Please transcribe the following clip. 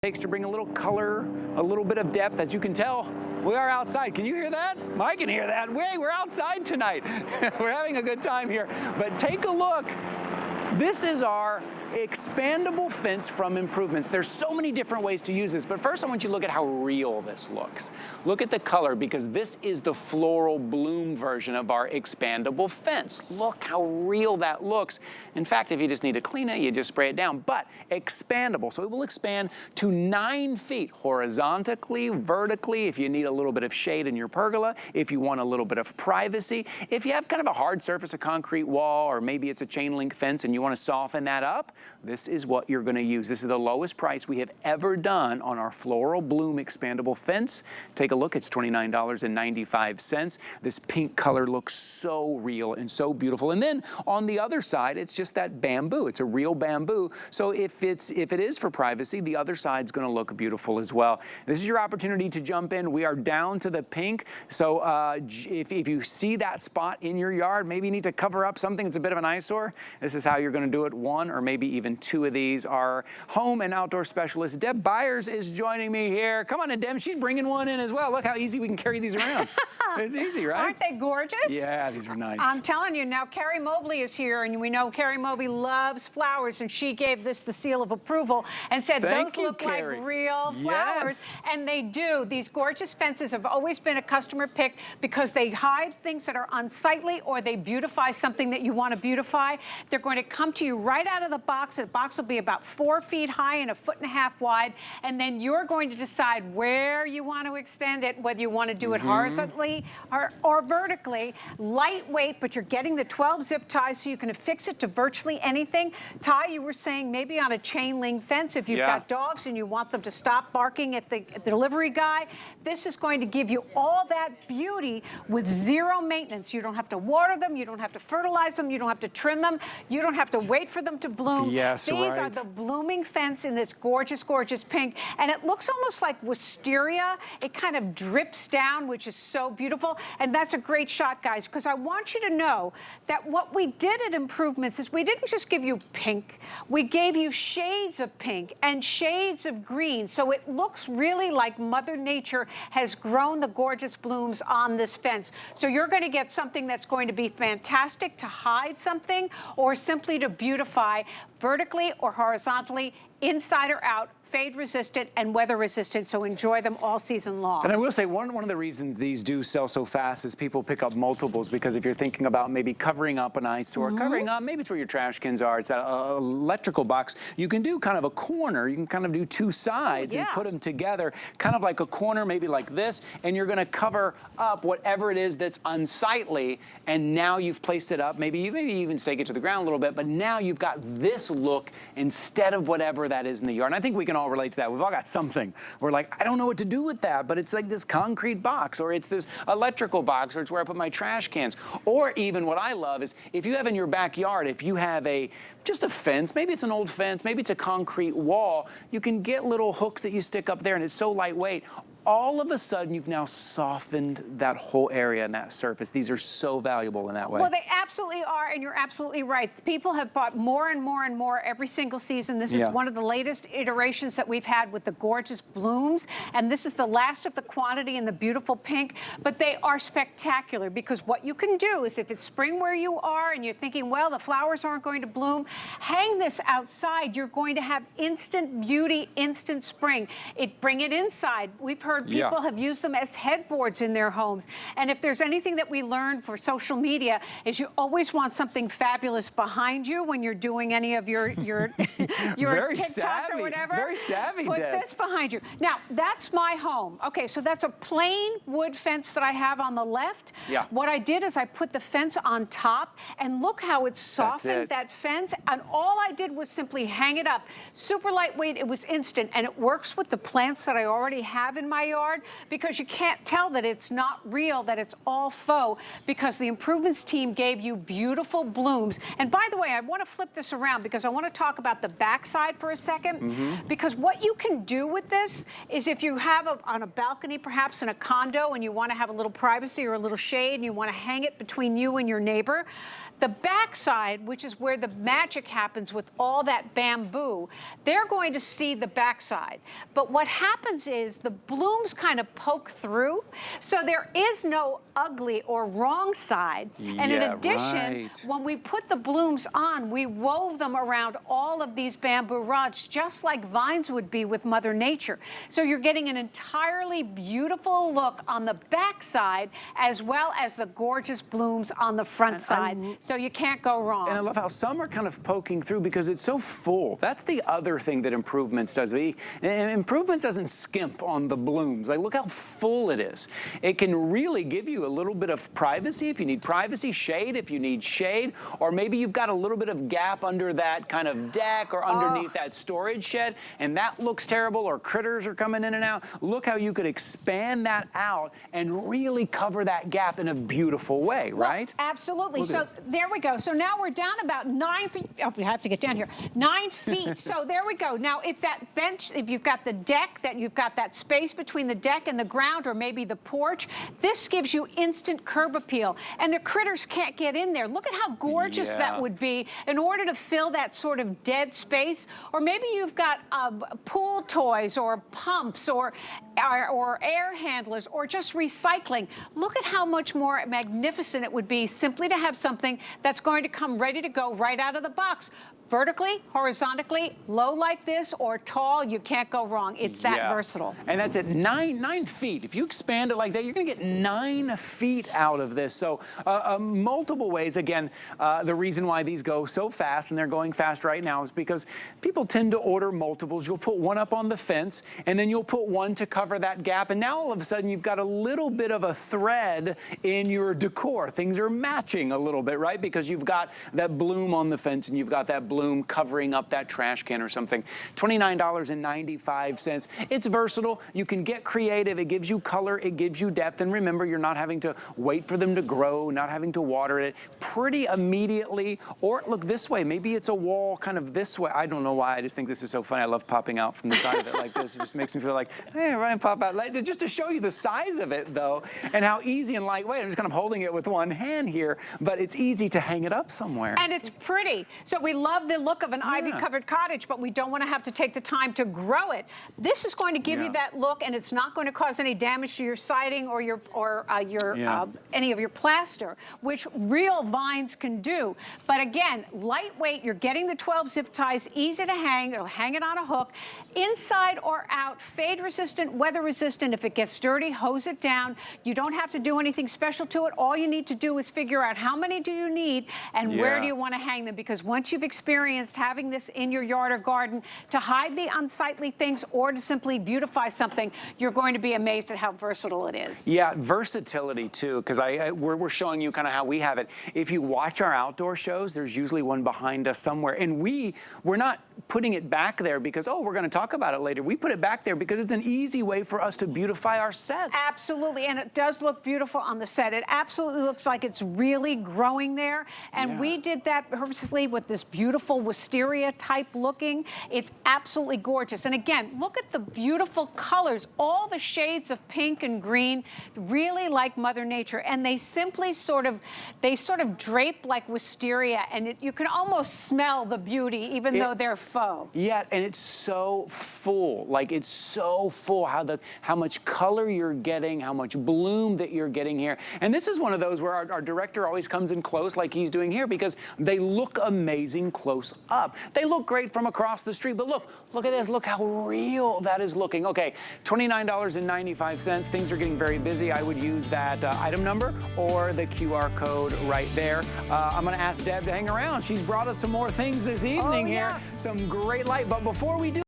Takes to bring a little color, a little bit of depth. As you can tell, we are outside. Can you hear that? I can hear that. We're outside tonight. We're having a good time here. But take a look. This is our expandable fence from Improvements. There's so many different ways to use this, but first I want you to look at how real this looks. Look at the color, because this is the floral bloom version of our expandable fence. Look how real that looks. In fact, if you just need to clean it, you just spray it down. But expandable, so it will expand to 9 feet horizontally, vertically, if you need a little bit of shade in your pergola, if you want a little bit of privacy, if you have kind of a hard surface, a concrete wall, or maybe it's a chain link fence and you want to soften that up, this is what you're going to use. This is the lowest price we have ever done on our floral bloom expandable fence. Take a look, it's $29.95. This pink color looks so real and so beautiful. And then on the other side, it's just that bamboo. It's a real bamboo. So if it is for privacy, the other side's going to look beautiful as well. This is your opportunity to jump in. We are down to the pink. So if you see that spot in your yard, maybe you need to cover up something that's a bit of an eyesore. This is how you're going to do it. 1 or maybe even 2 of these. Our home and outdoor specialist, Deb Byers, is joining me here. Come on in, Deb. She's bringing one in as well. Look how easy we can carry these around. It's easy, right? Aren't they gorgeous? Yeah, these are nice. I'm telling you, now Carrie Mobley is here, and we know Carrie Mobley loves flowers, and she gave this the seal of approval and said those look like real flowers. And they do. These gorgeous fences have always been a customer pick because they hide things that are unsightly, or they beautify something that you want to beautify. They're going to come to you right out of the box. The box will be about 4 feet high and 1.5 feet wide, and then you're going to decide where you want to expand it, whether you want to do it horizontally or vertically. Lightweight, but you're getting the 12 zip ties, so you can affix it to virtually anything. Ty, you were saying maybe on a chain link fence, if you've got dogs and you want them to stop barking at the delivery guy, this is going to give you all that beauty with zero maintenance. You don't have to water them, you don't have to fertilize them, you don't have to trim them, you don't have to wait for them to bloom. Yes, These are the blooming fence in this gorgeous, gorgeous pink, and it looks almost like wisteria. It kind of drips down, which is so beautiful, and that's a great shot, guys, because I want you to know that what we did at Improvements is we didn't just give you pink, we gave you shades of pink and shades of green, so it looks really like Mother Nature has grown the gorgeous blooms on this fence. So you're going to get something that's going to be fantastic to hide something, or simply to beautify vertically or horizontally, inside or out, fade resistant and weather resistant, so enjoy them all season long. And I will say one of the reasons these do sell so fast is people pick up multiples, because if you're thinking about maybe covering up an eyesore, covering up, maybe it's where your trash cans are, it's that electrical box, you can do kind of a corner, you can kind of do 2 sides and put them together, kind of like a corner, maybe like this, and you're gonna cover up whatever it is that's unsightly, and now you've placed it up, maybe even stake it to the ground a little bit, but now you've got this look instead of whatever that is in the yard. And I think we can all relate to that. We've all got something. We're like, I don't know what to do with that, but it's like this concrete box, or it's this electrical box, or it's where I put my trash cans. Or even what I love is if you have in your backyard, if you have just a fence, maybe it's an old fence, maybe it's a concrete wall, you can get little hooks that you stick up there, and it's so lightweight. All of a sudden, you've now softened that whole area and that surface. These are so valuable in that way. Well, they absolutely are, and you're absolutely right. People have bought more and more and more every single season. This is one of the latest iterations that we've had with the gorgeous blooms, and this is the last of the quantity in the beautiful pink, but they are spectacular, because what you can do is, if it's spring where you are and you're thinking, well, the flowers aren't going to bloom, hang this outside. You're going to have instant beauty, instant spring. Bring it inside. We've heard people have used them as headboards in their homes. And if there's anything that we learned for social media, is you always want something fabulous behind you when you're doing any of your TikToks or whatever. Very savvy, Put this behind you. Now, that's my home. Okay, so that's a plain wood fence that I have on the left. What I did is I put the fence on top, and look how it softened that fence. And all I did was simply hang it up. Super lightweight, it was instant, and it works with the plants that I already have in my yard, because you can't tell that it's not real, that it's all faux, because the Improvements team gave you beautiful blooms. And by the way, I want to flip this around, because I want to talk about the backside for a second, because what you can do with this is, if you have on a balcony, perhaps in a condo, and you want to have a little privacy or a little shade, and you want to hang it between you and your neighbor, The back side, which is where the magic happens with all that bamboo, they're going to see the back side. But what happens is the blooms kind of poke through, so there is no ugly or wrong side. And in addition, when we put the blooms on, we wove them around all of these bamboo rods, just like vines would be with Mother Nature. So you're getting an entirely beautiful look on the back side, as well as the gorgeous blooms on the front side. So you can't go wrong. And I love how some are kind of poking through because it's so full. That's the other thing that Improvements does. Improvements doesn't skimp on the blooms. Like, look how full it is. It can really give you a little bit of privacy if you need privacy, shade if you need shade, or maybe you've got a little bit of gap under that kind of deck or underneath that storage shed, and that looks terrible, or critters are coming in and out. Look how you could expand that out and really cover that gap in a beautiful way, right? Absolutely. So there we go. So now we're down about 9 feet. Oh, we have to get down here. 9 feet. So there we go. Now, if that bench, if you've got the deck, that you've got that space between the deck and the ground, or maybe the porch, this gives you instant curb appeal, and the critters can't get in there. Look at how gorgeous that would be in order to fill that sort of dead space. Or maybe you've got pool toys or pumps or air handlers or just recycling. Look at how much more magnificent it would be simply to have something that's going to come ready to go right out of the box. Vertically, horizontally, low like this, or tall, you can't go wrong. It's that versatile. And that's at 9 feet. If you expand it like that, you're gonna get 9 feet out of this. So multiple ways. Again, the reason why these go so fast, and they're going fast right now, is because people tend to order multiples. You'll put one up on the fence, and then you'll put one to cover that gap. And now all of a sudden, you've got a little bit of a thread in your decor. Things are matching a little bit, right? Because you've got that bloom on the fence, and you've got that bloom covering up that trash can or something. $29.95. It's versatile. You can get creative. It gives you color. It gives you depth. And remember, you're not having to wait for them to grow, not having to water it pretty immediately. Or look this way. Maybe it's a wall kind of this way. I don't know why. I just think this is so funny. I love popping out from the side of it like this. It just makes me feel like, hey, right, pop out. Like, just to show you the size of it, though, and how easy and lightweight. I'm just kind of holding it with one hand here, but it's easy to hang it up somewhere. And it's pretty. So we love the look of an ivy-covered cottage, but we don't want to have to take the time to grow it. This is going to give you that look, and it's not going to cause any damage to your siding or any of your plaster, which real vines can do. But again, lightweight. You're getting the 12 zip ties, easy to hang. It'll hang it on a hook, inside or out, fade-resistant, weather-resistant. If it gets dirty, hose it down. You don't have to do anything special to it. All you need to do is figure out how many do you need and where do you want to hang them, because once you've experienced having this in your yard or garden to hide the unsightly things or to simply beautify something, you're going to be amazed at how versatile it is. Yeah, versatility too, because we're showing you kind of how we have it. If you watch our outdoor shows, there's usually one behind us somewhere, and we're not putting it back there because, oh, we're going to talk about it later. We put it back there because it's an easy way for us to beautify our sets. Absolutely, and it does look beautiful on the set. It absolutely looks like it's really growing there, and we did that purposely with this beautiful wisteria type looking. It's absolutely gorgeous. And again, look at the beautiful colors, all the shades of pink and green, really like Mother Nature. And they simply sort of drape like wisteria, and you can almost smell the beauty even though they're faux. Yeah, and it's so full. Like, it's so full how much color you're getting, how much bloom that you're getting here. And this is one of those where our director always comes in close like he's doing here, because they look amazing close up. They look great from across the street, but look at this. Look how real that is looking. Okay, $29.95. Things are getting very busy. I would use that item number or the QR code right there. I'm going to ask Deb to hang around. She's brought us some more things this evening here. Some great light. But before we do,